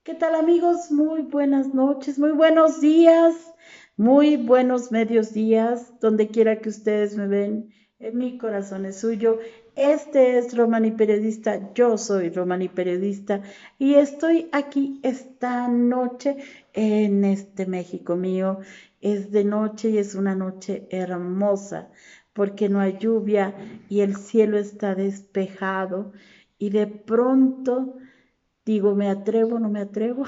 ¿Qué tal amigos? Muy buenas noches, muy buenos días, muy buenos medios días, donde quiera que ustedes me ven, mi corazón es suyo. Este es Romani Periodista, yo soy Romani Periodista y estoy aquí esta noche en este México mío. Es de noche y es una noche hermosa porque no hay lluvia y el cielo está despejado y de pronto digo, ¿me atrevo? ¿No me atrevo?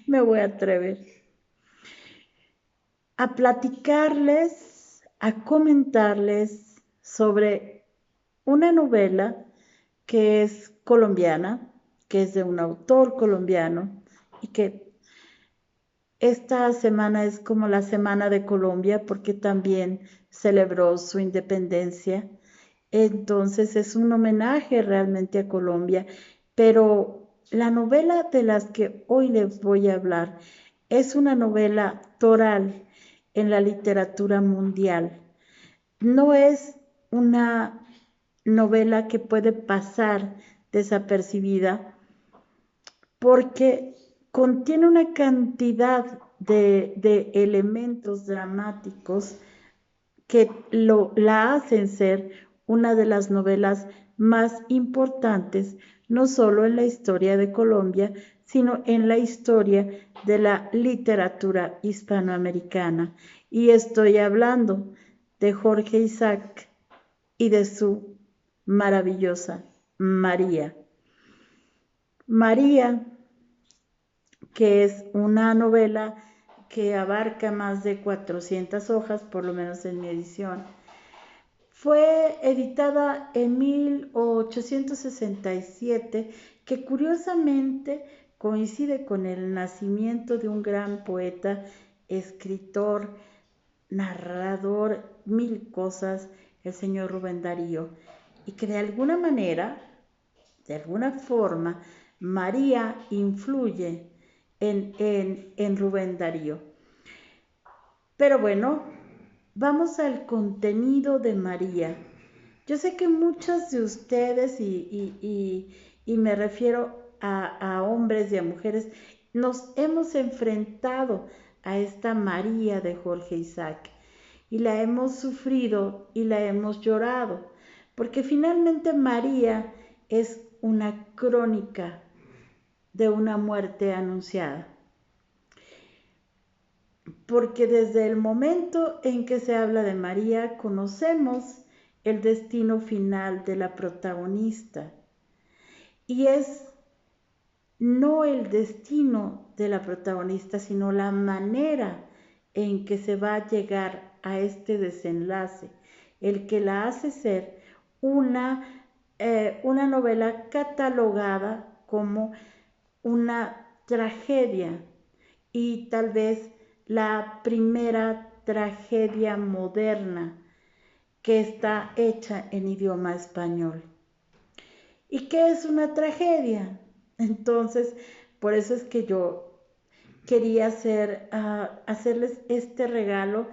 Me voy a atrever a platicarles, a comentarles sobre una novela que es colombiana, que es de un autor colombiano y que esta semana es como la Semana de Colombia porque también celebró su independencia. Entonces es un homenaje realmente a Colombia, pero la novela de las que hoy les voy a hablar es una novela toral en la literatura mundial. No es una novela que puede pasar desapercibida porque contiene una cantidad de elementos dramáticos que la hacen ser una de las novelas más importantes, no solo en la historia de Colombia, sino en la historia de la literatura hispanoamericana. Y estoy hablando de Jorge Isaac y de su maravillosa María. María, que es una novela que abarca más de 400 hojas, por lo menos en mi edición. Fue editada en 1867, que curiosamente coincide con el nacimiento de un gran poeta, escritor, narrador, mil cosas, el señor Rubén Darío, y que de alguna manera, de alguna forma, María influye en Rubén Darío. Pero bueno, vamos al contenido de María. Yo sé que muchas de ustedes, y me refiero a hombres y a mujeres, nos hemos enfrentado a esta María de Jorge Isaac y la hemos sufrido y la hemos llorado, porque finalmente María es una crónica de una muerte anunciada. Porque desde el momento en que se habla de María conocemos el destino final de la protagonista y es no el destino de la protagonista, sino la manera en que se va a llegar a este desenlace, el que la hace ser una novela catalogada como una tragedia y tal vez la primera tragedia moderna que está hecha en idioma español. ¿Y qué es una tragedia? Entonces, por eso es que yo quería hacerles este regalo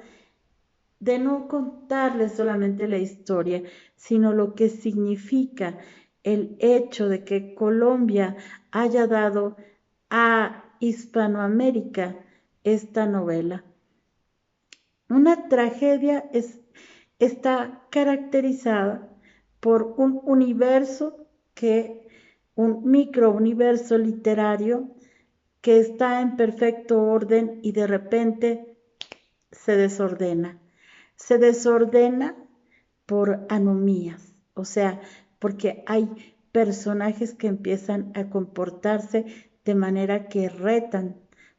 de no contarles solamente la historia, sino lo que significa el hecho de que Colombia haya dado a Hispanoamérica esta novela. Una tragedia está caracterizada por un universo un microuniverso literario que está en perfecto orden y de repente se desordena. Se desordena por anomías, o sea, porque hay personajes que empiezan a comportarse de manera que retan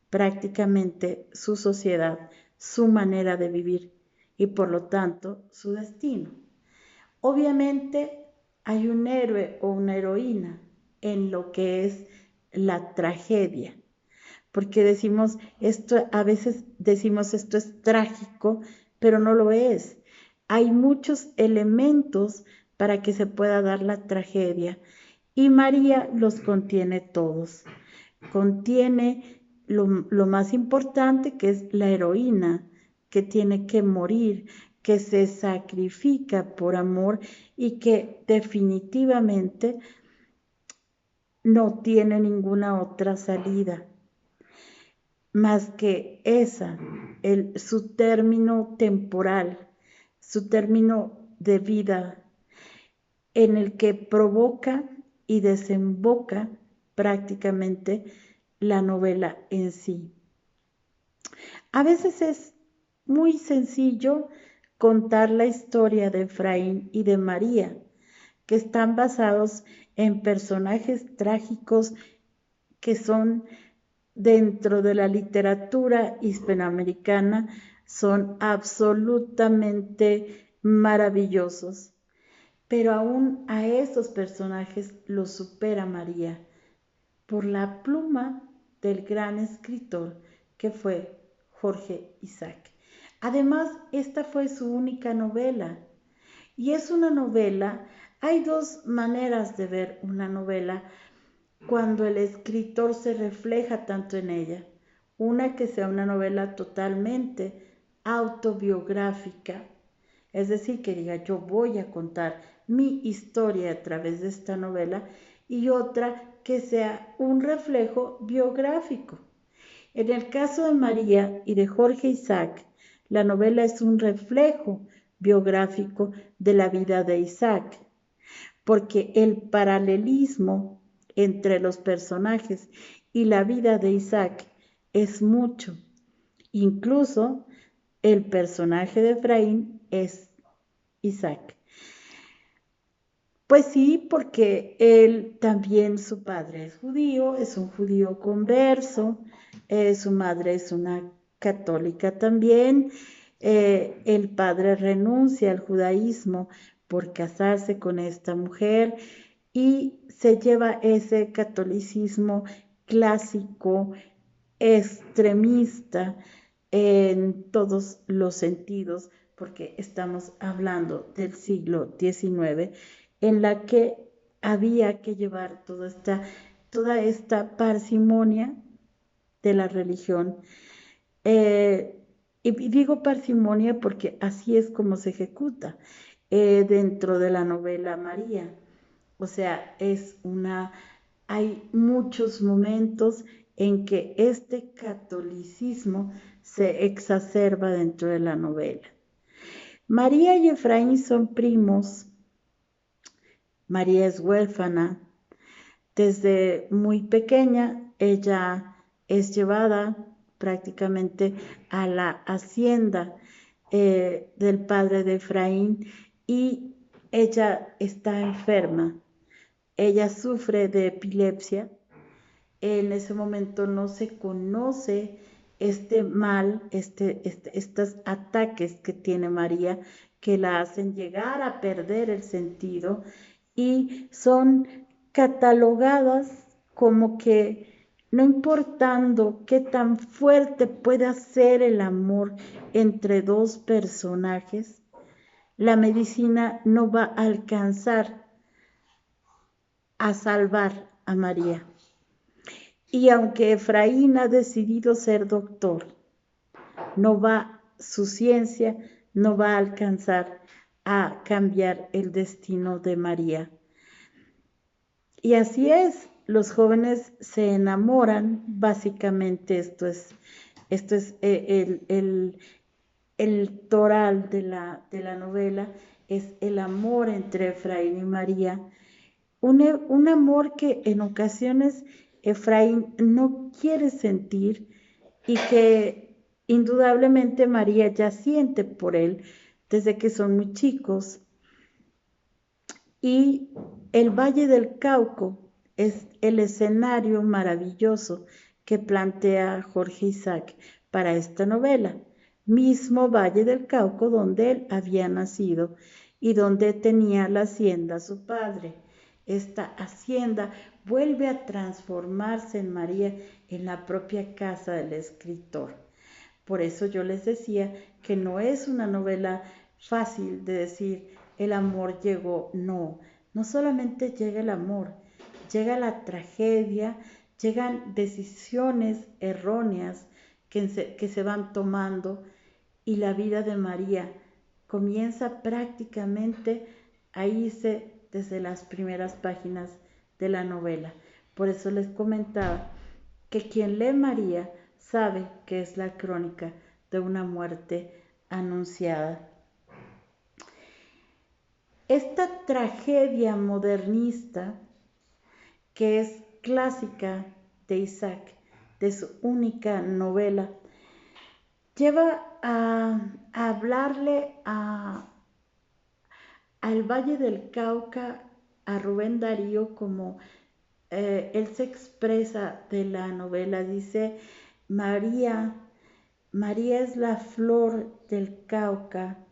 prácticamente su sociedad, su manera de vivir y por lo tanto su destino. Obviamente hay un héroe o una heroína en lo que es la tragedia, porque decimos esto, a veces decimos esto es trágico, pero no lo es. Hay muchos elementos para que se pueda dar la tragedia y María los contiene todos. Contiene lo más importante, que es la heroína, que tiene que morir, que se sacrifica por amor y que definitivamente no tiene ninguna otra salida más que esa, su término temporal, su término de vida, en el que provoca y desemboca prácticamente la novela en sí. A veces es muy sencillo contar la historia de Efraín y de María, que están basados en personajes trágicos que son dentro de la literatura hispanoamericana, son absolutamente maravillosos. Pero aún a esos personajes los supera María por la pluma del gran escritor que fue Jorge Isaac. Además, esta fue su única novela. Y es una novela, hay dos maneras de ver una novela cuando el escritor se refleja tanto en ella. Una que sea una novela totalmente autobiográfica, es decir, que diga yo voy a contar mi historia a través de esta novela, y otra que sea un reflejo biográfico. En el caso de María y de Jorge Isaac, la novela es un reflejo biográfico de la vida de Isaac, porque el paralelismo entre los personajes y la vida de Isaac es mucho. Incluso el personaje de Efraín es Isaac. Pues sí, porque él también, su padre es un judío converso, su madre es una católica también, el padre renuncia al judaísmo por casarse con esta mujer y se lleva ese catolicismo clásico, extremista en todos los sentidos, porque estamos hablando del siglo XIX, en la que había que llevar toda esta parsimonia de la religión. Y digo parsimonia porque así es como se ejecuta dentro de la novela María. O sea, hay muchos momentos en que este catolicismo se exacerba dentro de la novela. María y Efraín son primos. María es huérfana. Desde muy pequeña ella es llevada prácticamente a la hacienda del padre de Efraín y ella está enferma. Ella sufre de epilepsia. En ese momento no se conoce este mal, estos ataques que tiene María, que la hacen llegar a perder el sentido y son catalogadas como que no importando qué tan fuerte pueda ser el amor entre dos personajes, la medicina no va a alcanzar a salvar a María. Y aunque Efraín ha decidido ser doctor, su ciencia no va a alcanzar a cambiar el destino de María. Y así es, los jóvenes se enamoran, básicamente esto es el toral de la novela, es el amor entre Efraín y María, un amor que en ocasiones Efraín no quiere sentir y que indudablemente María ya siente por él desde que son muy chicos. Y el Valle del Cauca es el escenario maravilloso que plantea Jorge Isaac para esta novela. Mismo Valle del Cauca donde él había nacido y donde tenía la hacienda su padre. Esta hacienda vuelve a transformarse en María en la propia casa del escritor. Por eso yo les decía que no es una novela fácil de decir el amor llegó, no solamente llega el amor, llega la tragedia, llegan decisiones erróneas que se van tomando y la vida de María comienza prácticamente a irse desde las primeras páginas de la novela, Por eso les comentaba que quien lee María sabe que es la crónica de una muerte anunciada. Esta tragedia modernista, que es clásica de Isaac, de su única novela, lleva a hablarle al Valle del Cauca, a Rubén Darío, como él se expresa de la novela. Dice: María es la flor del Cauca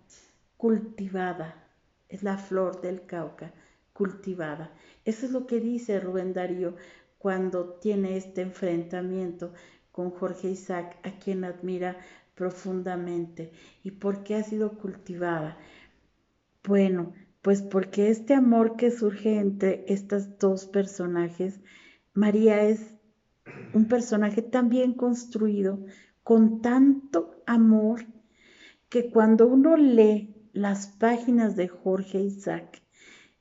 cultivada, es la flor del Cauca cultivada. Eso es lo que dice Rubén Darío cuando tiene este enfrentamiento con Jorge Isaac, a quien admira profundamente. ¿Y por qué ha sido cultivada? Bueno, pues porque este amor que surge entre estos dos personajes, María es un personaje tan bien construido, con tanto amor, que cuando uno lee las páginas de Jorge Isaac,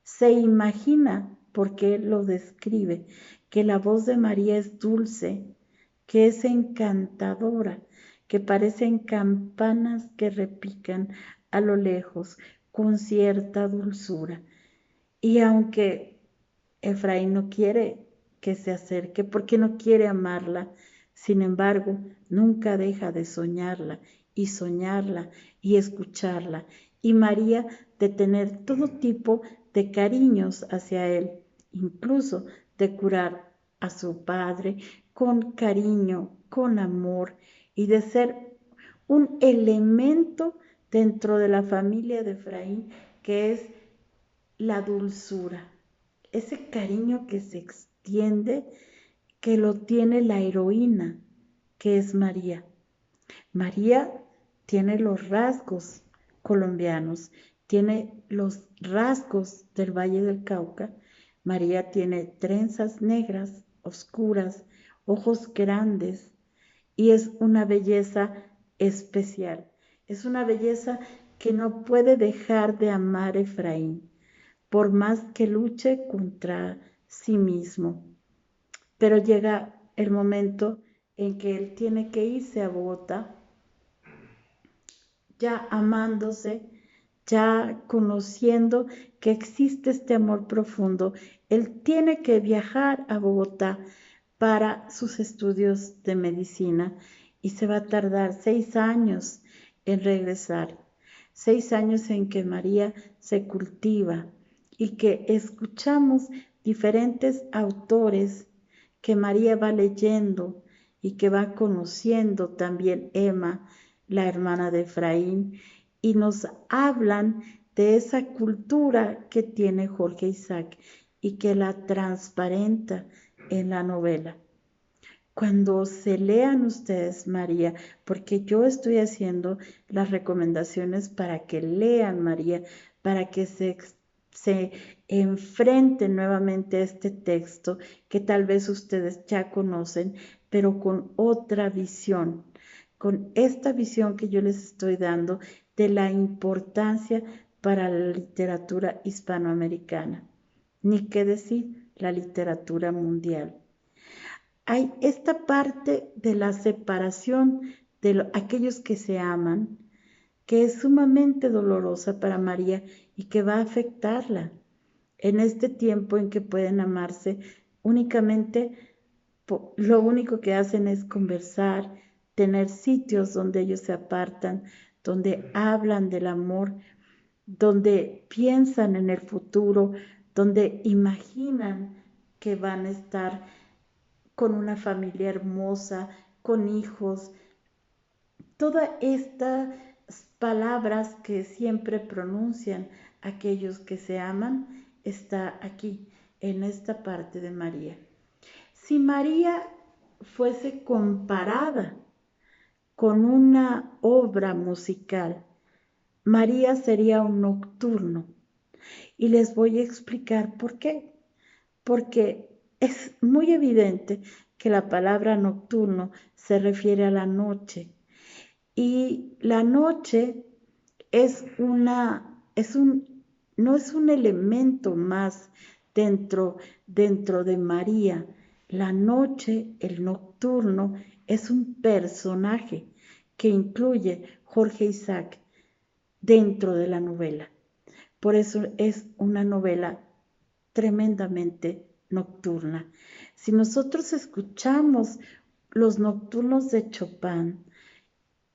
se imagina, porque él lo describe, que la voz de María es dulce, que es encantadora, que parecen campanas que repican a lo lejos con cierta dulzura. Y aunque Efraín no quiere que se acerque porque no quiere amarla, sin embargo, nunca deja de soñarla y escucharla. Y María de tener todo tipo de cariños hacia él, incluso de curar a su padre con cariño, con amor, y de ser un elemento dentro de la familia de Efraín, que es la dulzura, ese cariño que se extiende, que lo tiene la heroína, que es María. María tiene los rasgos colombianos, tiene los rasgos del Valle del Cauca. María tiene trenzas negras, oscuras, ojos grandes, y es una belleza especial. Es una belleza que no puede dejar de amar Efraín, por más que luche contra sí mismo. Pero llega el momento en que él tiene que irse a Bogotá, ya amándose, ya conociendo que existe este amor profundo. Él tiene que viajar a Bogotá para sus estudios de medicina y se va a tardar 6 años en regresar. 6 años en que María se cultiva y que escuchamos diferentes autores que María va leyendo y que va conociendo, también Emma, la hermana de Efraín, y nos hablan de esa cultura que tiene Jorge Isaac y que la transparenta en la novela. Cuando se lean ustedes, María, porque yo estoy haciendo las recomendaciones para que lean María, para que se enfrenten nuevamente a este texto que tal vez ustedes ya conocen, pero con otra visión, con esta visión que yo les estoy dando de la importancia para la literatura hispanoamericana, ni qué decir la literatura mundial. Hay esta parte de la separación de aquellos que se aman, que es sumamente dolorosa para María y que va a afectarla en este tiempo en que pueden amarse únicamente. Lo único que hacen es conversar, tener sitios donde ellos se apartan, donde hablan del amor, donde piensan en el futuro, donde imaginan que van a estar con una familia hermosa, con hijos. Todas estas palabras que siempre pronuncian aquellos que se aman está aquí, en esta parte de María. Si María fuese comparada con una obra musical, María sería un nocturno. Y les voy a explicar por qué. Porque es muy evidente que la palabra nocturno se refiere a la noche. Y la noche no es un elemento más dentro de María, La noche, el nocturno, es un personaje que incluye Jorge Isaac dentro de la novela. Por eso es una novela tremendamente nocturna. Si nosotros escuchamos los nocturnos de Chopin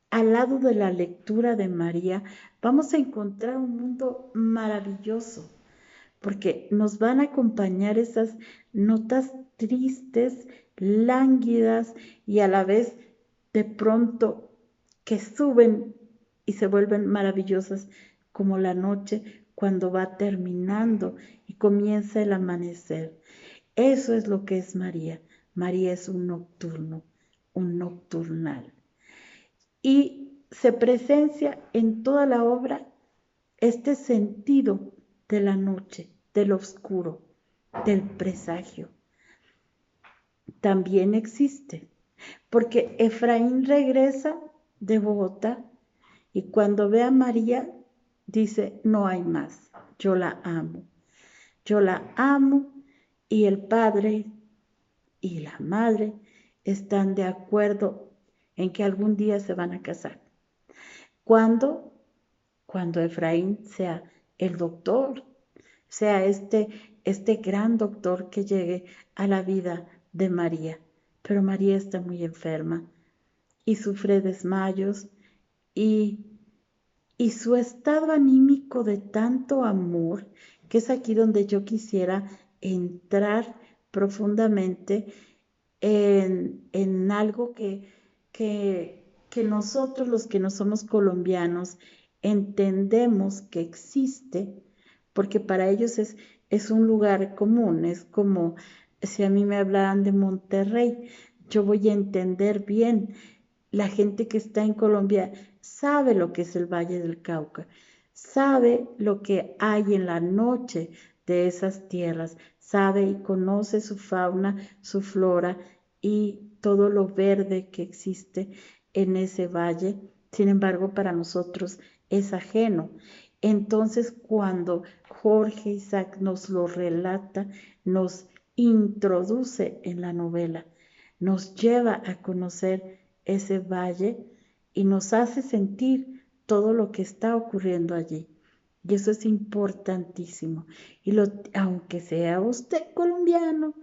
al lado de la lectura de María, vamos a encontrar un mundo maravilloso, porque nos van a acompañar esas notas tristes, lánguidas y a la vez de pronto que suben y se vuelven maravillosas, como la noche cuando va terminando y comienza el amanecer. Eso es lo que es María. María es un nocturno, un nocturnal. Y se presencia en toda la obra este sentido de la noche, del oscuro, del presagio. También existe, porque Efraín regresa de Bogotá y cuando ve a María dice, no hay más, yo la amo y el padre y la madre están de acuerdo en que algún día se van a casar. ¿Cuándo? Cuando Efraín sea el doctor, sea este gran doctor que llegue a la vida de María. Pero María está muy enferma y sufre desmayos y su estado anímico de tanto amor, que es aquí donde yo quisiera entrar profundamente en algo que nosotros los que no somos colombianos entendemos que existe, porque para ellos es un lugar común, es como si a mí me hablaran de Monterrey, yo voy a entender bien. La gente que está en Colombia sabe lo que es el Valle del Cauca, sabe lo que hay en la noche de esas tierras, sabe y conoce su fauna, su flora y todo lo verde que existe en ese valle. Sin embargo, para nosotros es ajeno. Entonces, cuando Jorge Isaac nos lo relata, nos introduce en la novela, nos lleva a conocer ese valle y nos hace sentir todo lo que está ocurriendo allí. Y eso es importantísimo. Y aunque sea usted colombiano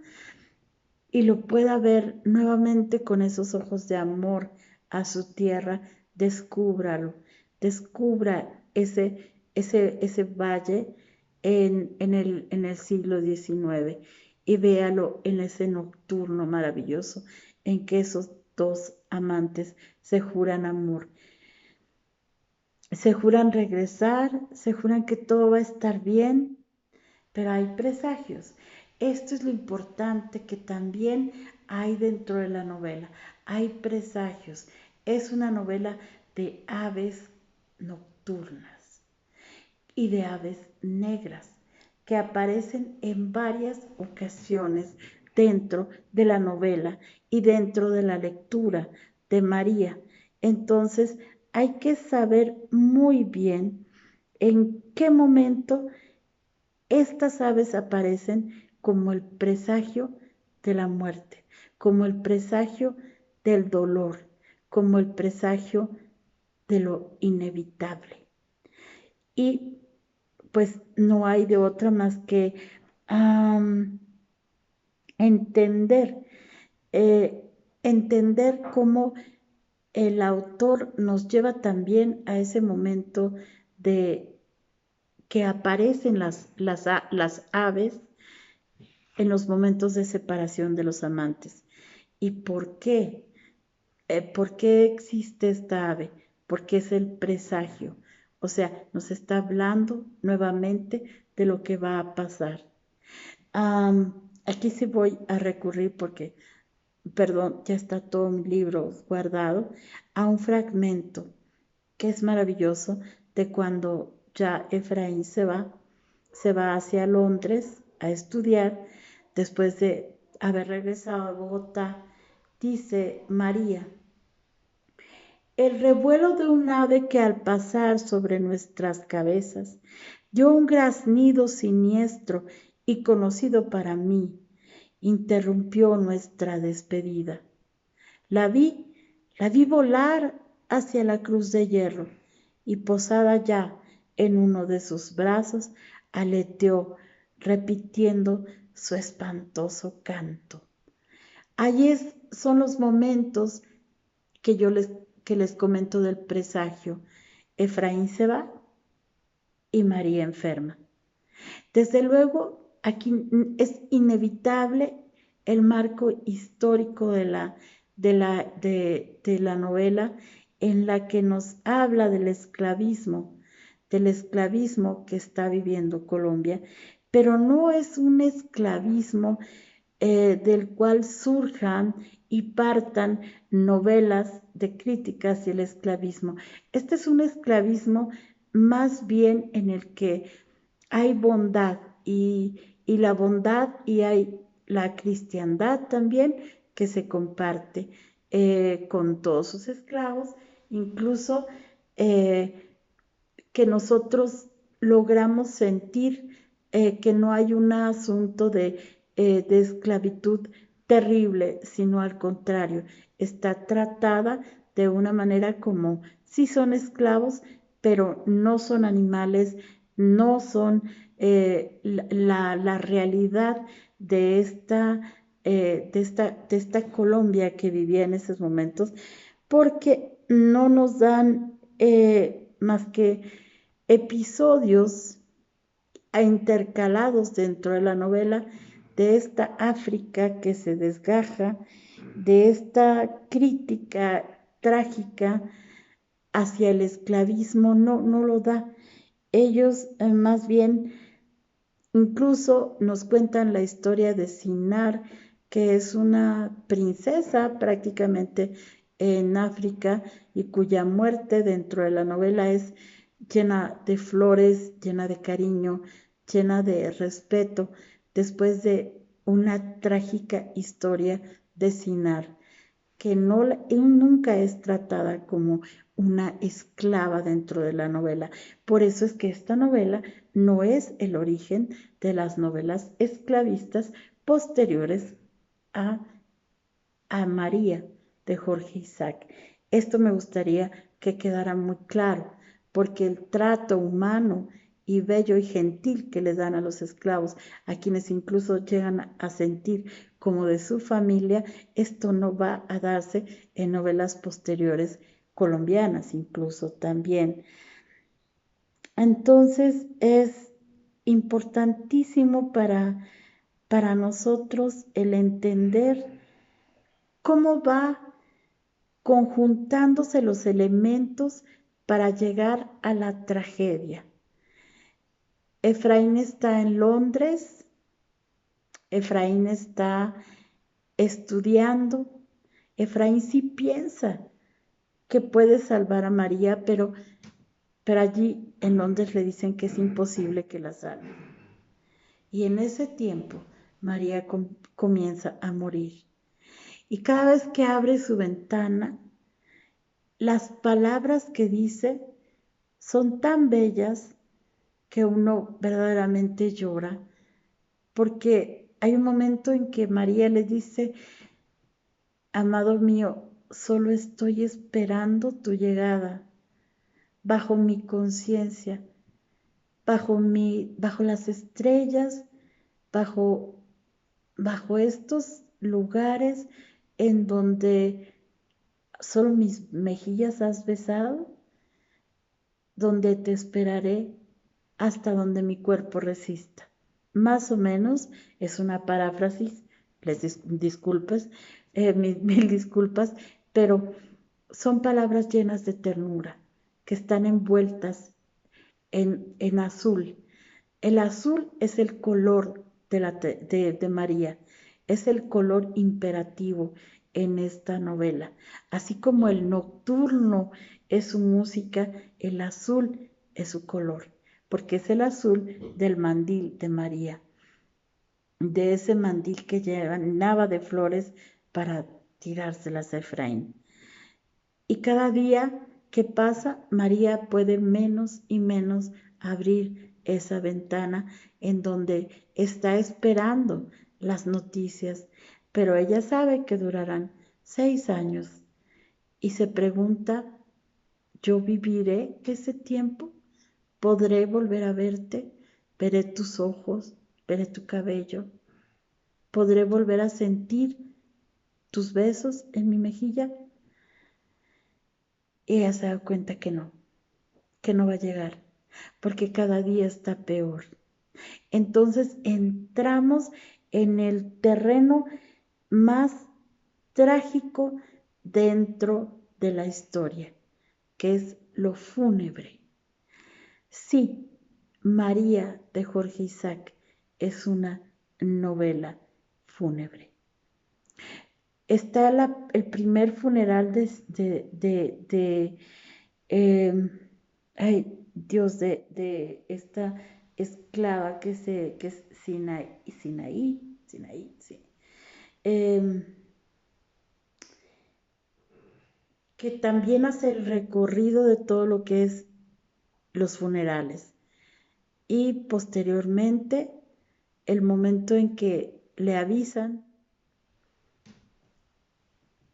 y lo pueda ver nuevamente con esos ojos de amor a su tierra, descúbralo, descubra ese valle en el siglo XIX y véalo en ese nocturno maravilloso en que esos dos amantes se juran amor, se juran regresar, se juran que todo va a estar bien, pero hay presagios. Esto es lo importante que también hay dentro de la novela. Hay presagios. Es una novela de aves nocturnas y de aves negras que aparecen en varias ocasiones dentro de la novela y dentro de la lectura de María. Entonces hay que saber muy bien en qué momento estas aves aparecen como el presagio de la muerte, como el presagio del dolor, como el presagio de lo inevitable. Y pues no hay de otra más que entender, entender cómo el autor nos lleva también a ese momento de que aparecen las aves en los momentos de separación de los amantes. ¿Y por qué? ¿Por qué existe esta ave? Porque es el presagio. O sea, nos está hablando nuevamente de lo que va a pasar. Aquí sí voy a recurrir porque, perdón, ya está todo mi libro guardado, a un fragmento que es maravilloso de cuando ya Efraín se va hacia Londres a estudiar después de haber regresado a Bogotá. Dice María: el revuelo de un ave que al pasar sobre nuestras cabezas dio un graznido siniestro y conocido para mí, interrumpió nuestra despedida. La vi volar hacia la cruz de hierro y posada ya en uno de sus brazos, aleteó, repitiendo su espantoso canto. Allí son los momentos que les comento del presagio. Efraín se va y María enferma. Desde luego, aquí es inevitable el marco histórico de la novela, en la que nos habla del esclavismo que está viviendo Colombia, pero no es un esclavismo del cual surjan y partan novelas de críticas hacia el esclavismo. Este es un esclavismo más bien en el que hay bondad y la bondad, y hay la cristiandad también que se comparte con todos sus esclavos, incluso que nosotros logramos sentir que no hay un asunto de esclavitud terrible, sino al contrario, está tratada de una manera como sí son esclavos, pero no son animales, no son la realidad de esta Colombia que vivía en esos momentos, porque no nos dan más que episodios intercalados dentro de la novela de esta África que se desgaja, de esta crítica trágica hacia el esclavismo, no lo da. Ellos más bien incluso nos cuentan la historia de Sinar, que es una princesa prácticamente en África y cuya muerte dentro de la novela es llena de flores, llena de cariño, llena de respeto, después de una trágica historia de Sinar, que nunca es tratada como una esclava dentro de la novela. Por eso es que esta novela no es el origen de las novelas esclavistas posteriores a María de Jorge Isaac. Esto me gustaría que quedara muy claro, porque el trato humano y bello y gentil que le dan a los esclavos, a quienes incluso llegan a sentir como de su familia, esto no va a darse en novelas posteriores colombianas incluso también. Entonces es importantísimo para nosotros el entender cómo va conjuntándose los elementos para llegar a la tragedia. Efraín está en Londres, Efraín está estudiando, Efraín sí piensa que puede salvar a María, pero allí en Londres le dicen que es imposible que la salve. Y en ese tiempo María comienza a morir. Y cada vez que abre su ventana, las palabras que dice son tan bellas que uno verdaderamente llora, porque hay un momento en que María le dice: amado mío, solo estoy esperando tu llegada, bajo mi conciencia, bajo las estrellas, bajo estos lugares en donde solo mis mejillas has besado, donde te esperaré hasta donde mi cuerpo resista. Más o menos es una paráfrasis, disculpas, mil disculpas, pero son palabras llenas de ternura, que están envueltas en azul. El azul es el color de María, es el color imperativo en esta novela. Así como el nocturno es su música, el azul es su color, porque es el azul del mandil de María, de ese mandil que llenaba de flores para tirárselas a Efraín. Y cada día que pasa, María puede menos y menos abrir esa ventana en donde está esperando las noticias, pero ella sabe que durarán 6 años y se pregunta, ¿yo viviré ese tiempo? ¿Podré volver a verte? ¿Veré tus ojos? ¿Veré tu cabello? ¿Podré volver a sentir tus besos en mi mejilla? Y ella se da cuenta que no va a llegar, porque cada día está peor. Entonces entramos en el terreno más trágico dentro de la historia, que es lo fúnebre. Sí, María de Jorge Isaac es una novela fúnebre. Está el primer funeral ay, Dios, de esta esclava que es Sinaí, sí. Eh, que también hace el recorrido de todo lo que es los funerales. Y posteriormente, el momento en que le avisan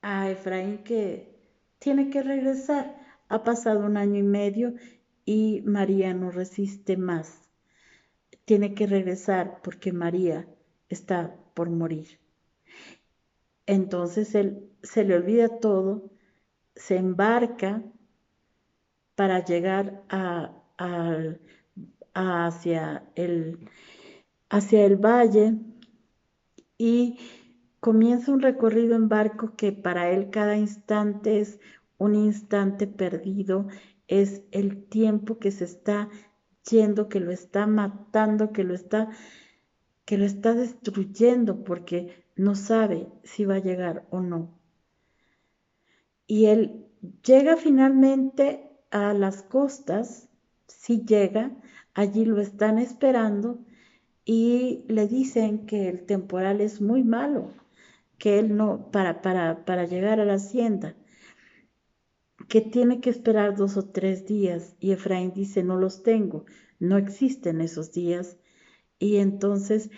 a Efraín que tiene que regresar. Ha pasado 1 año y medio y María no resiste más. Tiene que regresar porque María está por morir. Entonces él se le olvida todo, se embarca para llegar hacia el valle y comienza un recorrido en barco que para él cada instante es un instante perdido, es el tiempo que se está yendo, que lo está matando, que lo está destruyendo porque no sabe si va a llegar o no. Y él llega finalmente a las costas, sí llega, allí lo están esperando y le dicen que el temporal es muy malo, que él no, para llegar a la hacienda, que tiene que esperar 2 o 3 días. Y Efraín dice, no los tengo, no existen esos días. Y entonces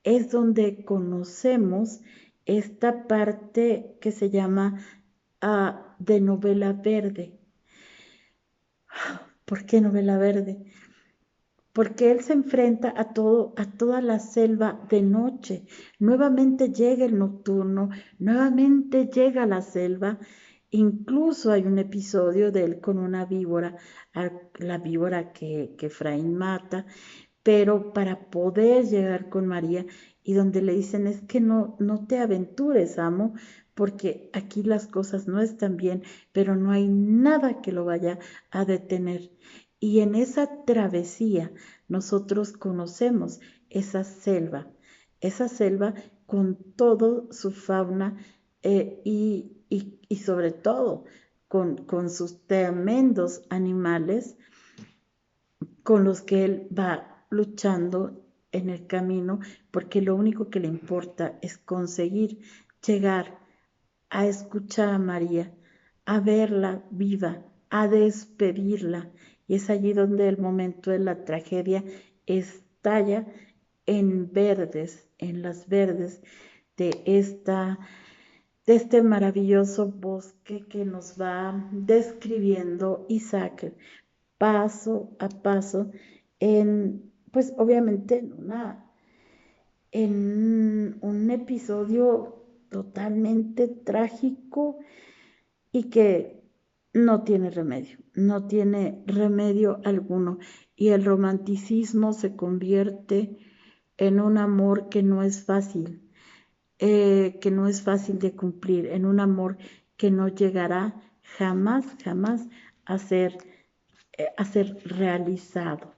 es donde conocemos esta parte que se llama de novela verde. ¿Por qué novela verde? Porque él se enfrenta a toda la selva de noche. Nuevamente llega el nocturno, nuevamente llega la selva. Incluso hay un episodio de él con una víbora, la víbora que Efraín mata, pero para poder llegar con María y donde le dicen es que no te aventures, amo, porque aquí las cosas no están bien, pero no hay nada que lo vaya a detener. Y en esa travesía nosotros conocemos esa selva con todo su fauna y sobre todo con sus tremendos animales con los que él va luchando en el camino, porque lo único que le importa es conseguir llegar a escuchar a María, a verla viva, a despedirla. Y es allí donde el momento de la tragedia estalla en verdes, en las verdes de este maravilloso bosque que nos va describiendo Isaac paso a paso pues obviamente en un episodio totalmente trágico y que no tiene remedio alguno. Y el romanticismo se convierte en un amor que no es fácil de cumplir, en un amor que no llegará jamás, jamás a ser realizado.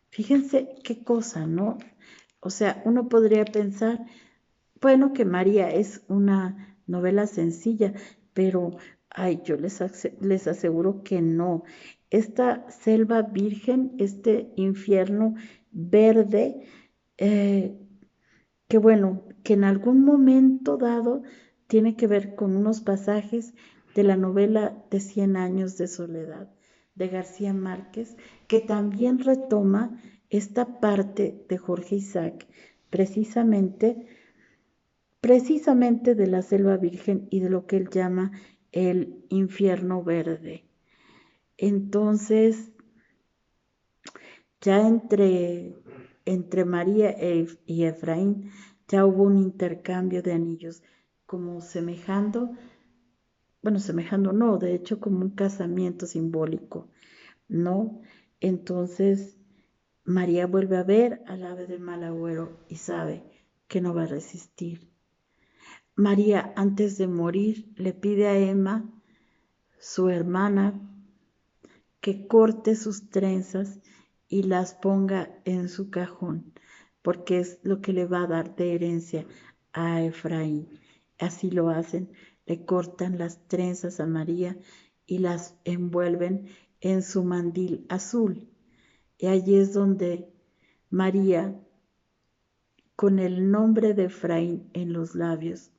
Fíjense qué cosa, ¿no? O sea, uno podría pensar, bueno, que María es una novela sencilla, pero ay, yo les aseguro que no. Esta selva virgen, este infierno verde, que bueno, que en algún momento dado tiene que ver con unos pasajes de la novela de 100 años de soledad de García Márquez, que también retoma esta parte de Jorge Isaac, precisamente precisamente de la selva virgen y de lo que él llama el infierno verde. Entonces, ya entre María y Efraín, ya hubo un intercambio de anillos, como semejando no, de hecho como un casamiento simbólico, ¿no? Entonces, María vuelve a ver al ave de mal agüero y sabe que no va a resistir. María, antes de morir, le pide a Emma, su hermana, que corte sus trenzas y las ponga en su cajón, porque es lo que le va a dar de herencia a Efraín. Así lo hacen, le cortan las trenzas a María y las envuelven en su mandil azul. Y allí es donde María, con el nombre de Efraín en los labios,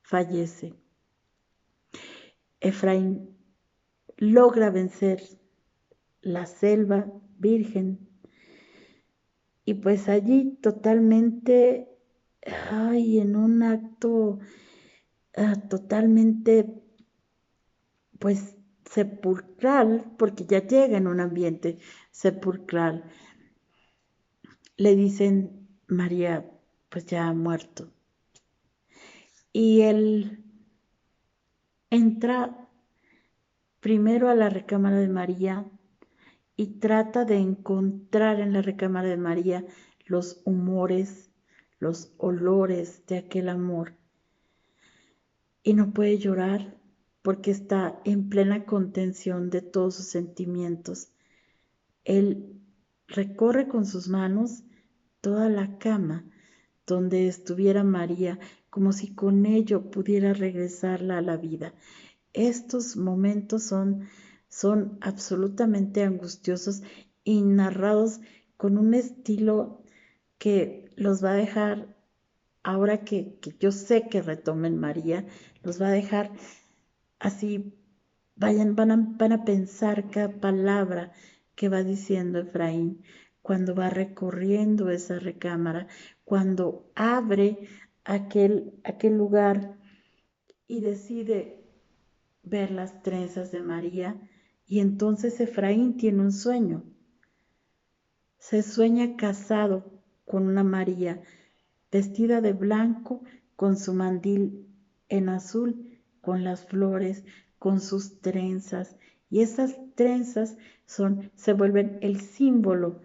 fallece. Efraín logra vencer la selva virgen y pues allí totalmente, en un acto totalmente pues sepulcral, porque ya llega en un ambiente sepulcral, le dicen María pues ya ha muerto. Y él entra primero a la recámara de María y trata de encontrar en la recámara de María los humores, los olores de aquel amor. Y no puede llorar porque está en plena contención de todos sus sentimientos. Él recorre con sus manos toda la cama donde estuviera María, como si con ello pudiera regresarla a la vida. Estos momentos son absolutamente angustiosos y narrados con un estilo que los va a dejar, ahora que yo sé que retomen María, los va a dejar así, van a pensar cada palabra que va diciendo Efraín cuando va recorriendo esa recámara, cuando abre aquel lugar y decide ver las trenzas de María, y entonces Efraín tiene un sueño. Se sueña casado con una María vestida de blanco, con su mandil en azul, con las flores, con sus trenzas, y esas trenzas se vuelven el símbolo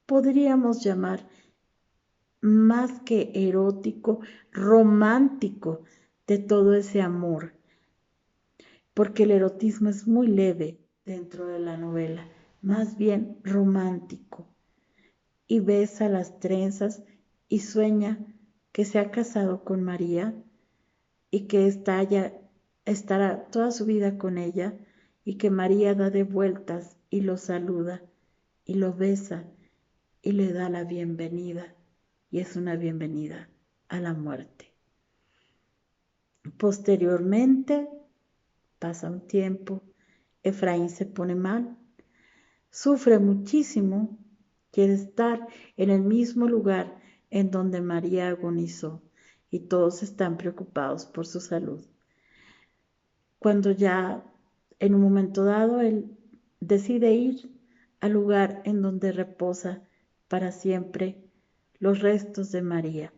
podríamos llamar más que erótico, romántico de todo ese amor, porque el erotismo es muy leve dentro de la novela, más bien romántico. Y besa las trenzas y sueña que se ha casado con María y que estará toda su vida con ella, y que María da de vueltas y lo saluda y lo besa y le da la bienvenida, y es una bienvenida a la muerte. Posteriormente, pasa un tiempo, Efraín se pone mal, sufre muchísimo, quiere estar en el mismo lugar en donde María agonizó, y todos están preocupados por su salud. Cuando ya en un momento dado él decide ir al lugar en donde reposa para siempre los restos de María.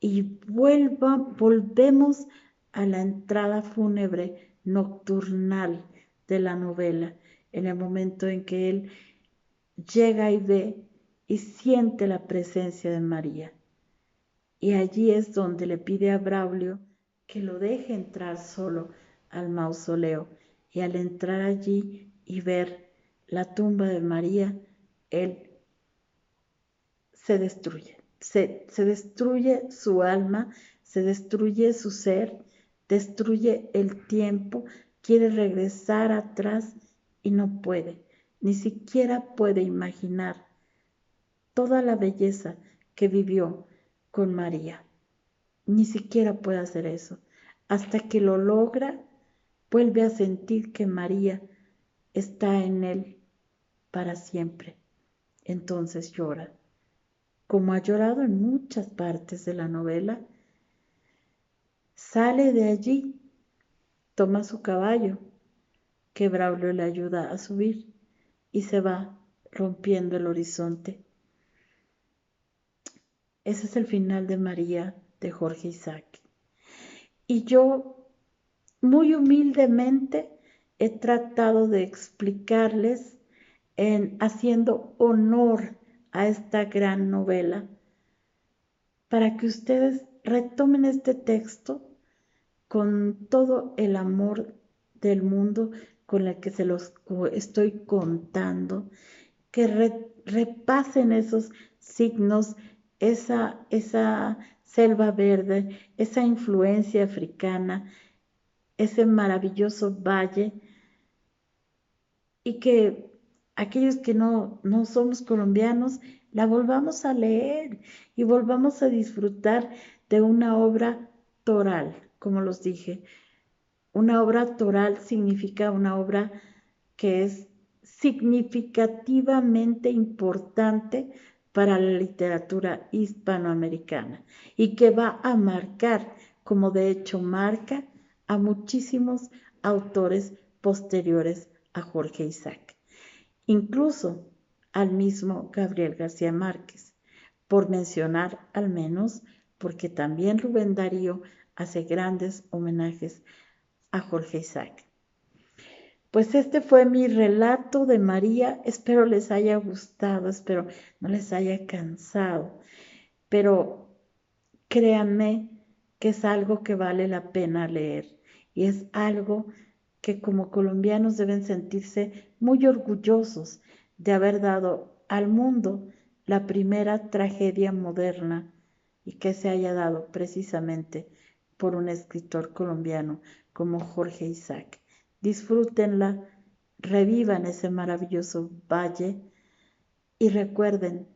Y volvemos a la entrada fúnebre nocturnal de la novela, en el momento en que él llega y ve y siente la presencia de María. Y allí es donde le pide a Braulio que lo deje entrar solo al mausoleo. Y al entrar allí y ver la tumba de María, él se destruye. Se destruye su alma, se destruye su ser, destruye el tiempo, quiere regresar atrás y no puede. Ni siquiera puede imaginar toda la belleza que vivió con María. Ni siquiera puede hacer eso. Hasta que lo logra, vuelve a sentir que María está en él para siempre. Entonces llora como ha llorado en muchas partes de la novela, sale de allí, toma su caballo, que Braulio le ayuda a subir, y se va rompiendo el horizonte. Ese es el final de María de Jorge Isaac. Y yo, muy humildemente, he tratado de explicarles, haciendo honor a esta gran novela, para que ustedes retomen este texto con todo el amor del mundo con el que se los estoy contando, que repasen esos signos, esa selva verde, esa influencia africana, ese maravilloso valle, y que aquellos que no somos colombianos la volvamos a leer y volvamos a disfrutar de una obra toral, como los dije. Una obra toral significa una obra que es significativamente importante para la literatura hispanoamericana y que va a marcar, como de hecho marca, a muchísimos autores posteriores a Jorge Isaac, incluso al mismo Gabriel García Márquez, por mencionar al menos, porque también Rubén Darío hace grandes homenajes a Jorge Isaac. Pues este fue mi relato de María. Espero les haya gustado, espero no les haya cansado, pero créanme que es algo que vale la pena leer y es algo que como colombianos deben sentirse muy orgullosos de haber dado al mundo la primera tragedia moderna y que se haya dado precisamente por un escritor colombiano como Jorge Isaac. Disfrútenla, revivan ese maravilloso valle y recuerden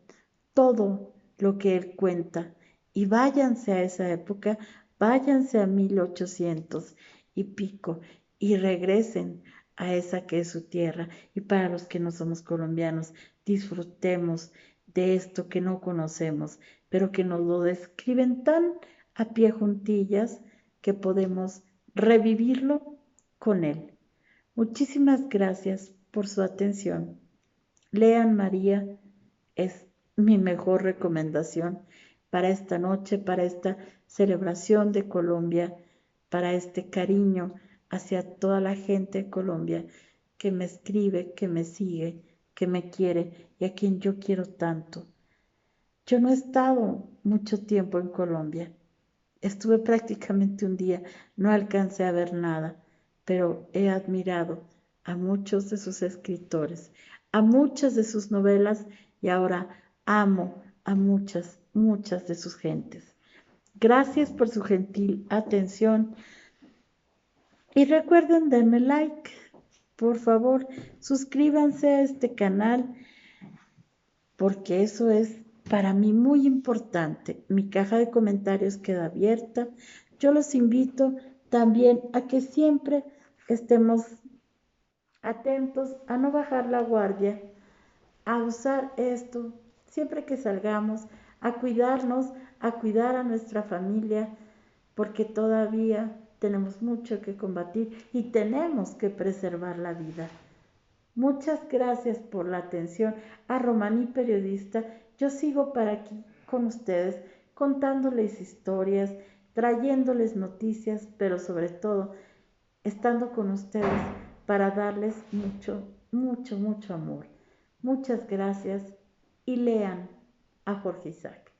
todo lo que él cuenta y váyanse a esa época, váyanse a 1800 y pico y regresen a esa que es su tierra. Y para los que no somos colombianos, disfrutemos de esto que no conocemos, pero que nos lo describen tan a pie juntillas que podemos revivirlo con él. Muchísimas gracias por su atención. Lean María, es mi mejor recomendación para esta noche, para esta celebración de Colombia, para este cariño hacia toda la gente de Colombia que me escribe, que me sigue, que me quiere y a quien yo quiero tanto. Yo no he estado mucho tiempo en Colombia. Estuve prácticamente un día, no alcancé a ver nada, pero he admirado a muchos de sus escritores, a muchas de sus novelas y ahora amo a muchas, muchas de sus gentes. Gracias por su gentil atención y recuerden darme like. Por favor, suscríbanse a este canal porque eso es para mí muy importante. Mi caja de comentarios queda abierta. Yo los invito también a que siempre estemos atentos a no bajar la guardia, a usar esto siempre que salgamos, a cuidarnos, a cuidar a nuestra familia, porque todavía tenemos mucho que combatir y tenemos que preservar la vida. Muchas gracias por la atención a Romaní Periodista. Yo sigo para aquí con ustedes, contándoles historias, trayéndoles noticias, pero sobre todo estando con ustedes para darles mucho, mucho, mucho amor. Muchas gracias y lean a Jorge Isaac.